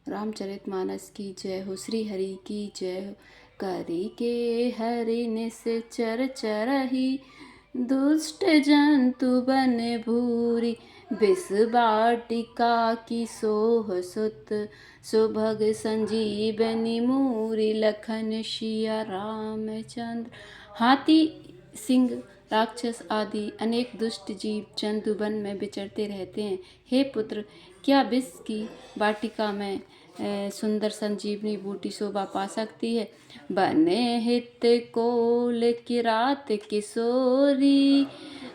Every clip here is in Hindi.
रामचरितमानस की जय हो, श्री हरि की जय हो। करी के हरि निश्चर चरही, दुष्ट जंतु बन भूरी। विष वाटिका की सोह सुत, सुभग संजीवनी मूरी। लखन सिया रामचंद्र। हाथी, सिंह, राक्षस आदि अनेक दुष्ट जीव जंतु वन में विचरते रहते हैं। हे पुत्र, क्या विष की वाटिका में सुंदर संजीवनी बूटी शोभा पा सकती है। बने हित कोल किरात किशोरी,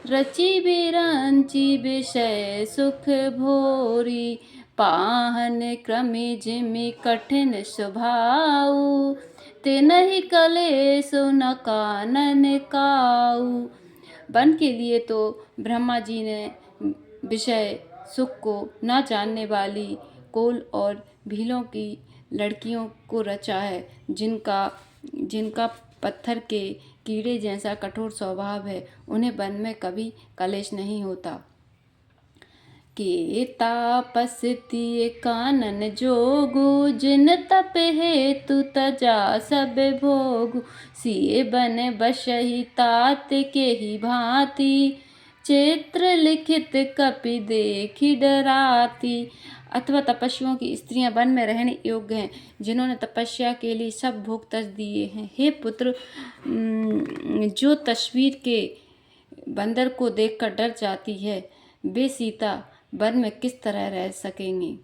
रची बिरंची विषय सुख भोरी। पाहन क्रमि जिमि कठिन स्वभाव, तिनहि कलेसु न कानन काऊ। वन के लिए तो ब्रह्मा जी ने विषय सुख को न जानने वाली कोल और भीलों की लड़कियों को रचा है, जिनका पत्थर के कीड़े जैसा कठोर स्वभाव है। उन्हें वन में कभी कलेश नहीं होता। के तापस्ती कानन जोगु, जिन तप हेतु तजा सब भोगु। सिए बन बसहि तात के ही भांति, चित्र लिखित कपि देखी डराती। अथवा तपस्वियों की स्त्रियां वन में रहने योग्य हैं, जिन्होंने तपस्या के लिए सब भोग तज दिए हैं। हे पुत्र, जो तस्वीर के बंदर को देखकर डर जाती है, वे सीता वन में किस तरह रह सकेंगी।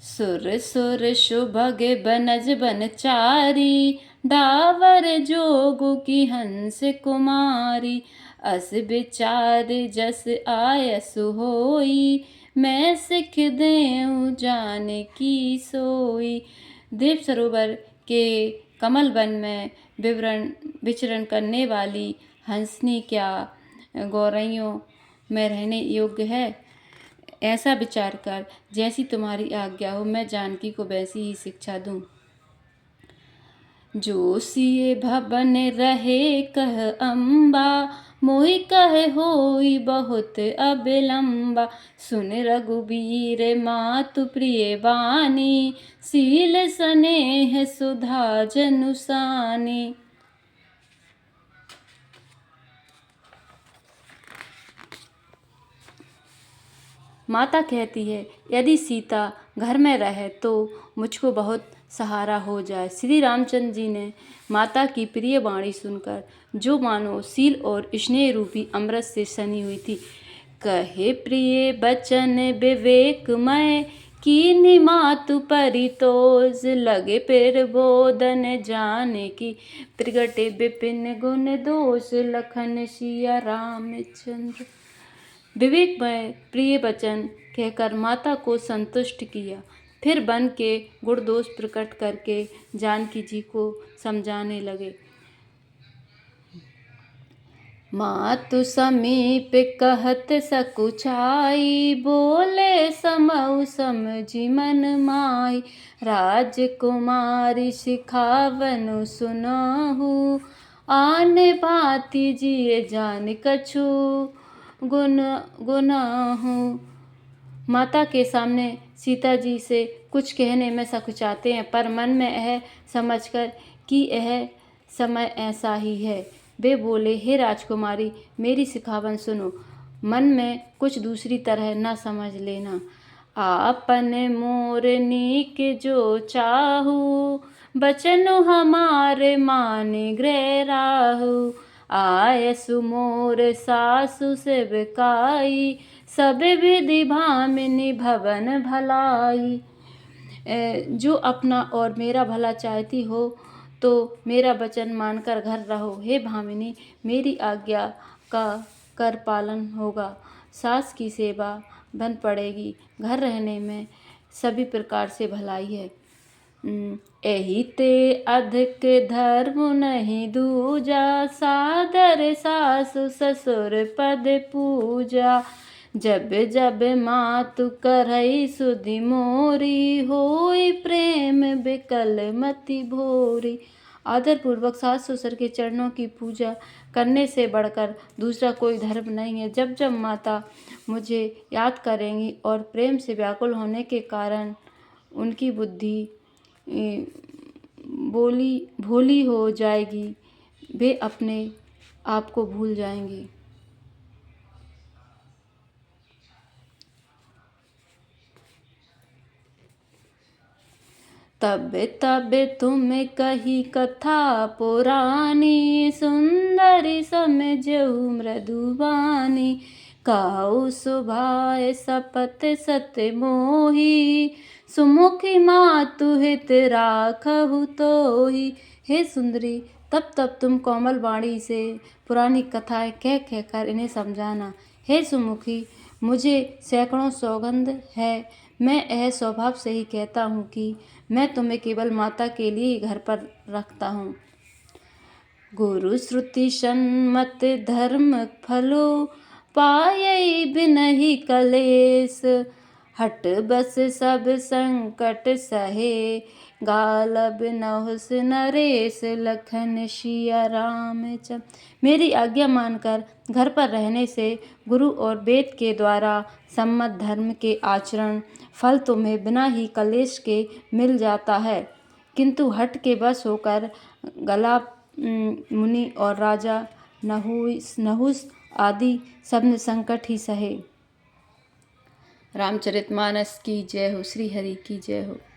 सुर सुर सुभग बनज बनचारी, डावर जोगु की हंस कुमारी। अस विचार जस आयसु होई, मैं सिख देऊं जान की सोई। देव सरोवर के कमल वन में विचरण करने वाली हंसनी क्या गौरैयों में रहने योग्य है। ऐसा विचार कर, जैसी तुम्हारी आज्ञा हो, मैं जानकी को वैसी ही शिक्षा दूं। जो सिए भवन रहे कह अम्बा, मोहि कहे होई बहुत अबिलंबा। सुन रघुबीर मातु प्रिय वाणी, सील स्नेह सुधा जनुसानी। माता कहती है, यदि सीता घर में रहे तो मुझको बहुत सहारा हो जाए। श्री रामचंद्र जी ने माता की प्रिय वाणी सुनकर, जो मानो सील और स्नेह रूपी अमृत से सनी हुई थी, कहे प्रिय बचन विवेकमय, कीन्ही मातु परितोष। लगे फिर बोधन जाने की, प्रगटे विपिन गुण दोष। लखन सिया रामचंद्र। विवेकमय प्रिय वचन कहकर माता को संतुष्ट किया। फिर वन के गुण दोष प्रकट करके जानकी जी को समझाने लगे। मातु समीप कहत सकुचाई, बोले समऊ समझी मन माई। राजकुमारी सिखावनु सुनाहु, आन भांति जिए जान कछु गुनाहु। माता के सामने सीता जी से कुछ कहने में सकुचाते हैं, पर मन में यह समझकर कि यह समय ऐसा ही है, वे बोले, हे राजकुमारी, मेरी सिखावन सुनो। मन में कुछ दूसरी तरह न समझ लेना। आपन मोर नीक जो चाहू, बचनु हमारे माने गृह राहु। आयसु मोर सासु सेवकाई, सब विधि भामिनी भवन भलाई। जो अपना और मेरा भला चाहती हो तो मेरा वचन मानकर घर रहो। हे भामिनी, मेरी आज्ञा का कर पालन होगा, सास की सेवा बन पड़ेगी, घर रहने में सभी प्रकार से भलाई है। एहि ते अधिक धर्म नहीं दूजा, सादर सासु ससुर पद पूजा। जब जब मातु करई सुधि मोरी, होई प्रेम बिकल मति भोरी। आदर पूर्वक सास ससुर के चरणों की पूजा करने से बढ़कर दूसरा कोई धर्म नहीं है। जब जब माता मुझे याद करेंगी और प्रेम से व्याकुल होने के कारण उनकी बुद्धि भोली हो जाएगी, वे अपने आप को भूल जाएंगी। तब तब तुम कही कथा पुरानी, सुंदरी समझऊ मृदुबानी। काऊ सुभाए सपत सत मोही, सुमुखी मातु हित राखहु तोही। हे सुंदरी, तब तब तुम कोमल वाणी से पुरानी कथाएं कह कहकर इन्हें समझाना। हे सुमुखी, मुझे सैकड़ों सौगंध है, मैं यह स्वभाव से ही कहता हूँ कि मैं तुम्हें केवल माता के लिए ही घर पर रखता हूँ। गुरु श्रुति सन्मत धर्म फलो, पायै बिनहि कलेस। हट बस सब संकट सहे, गालब नहुस नरेश। लखन सिया रामचंद्र। मेरी आज्ञा मानकर घर पर रहने से गुरु और वेद के द्वारा सम्मत धर्म के आचरण फल तुम्हें बिना ही कलेश के मिल जाता है, किंतु हट के बस होकर गला मुनि और राजा नहुस आदि सब संकट ही सहे। रामचरितमानस की जय हो। श्री हरि की जय हो।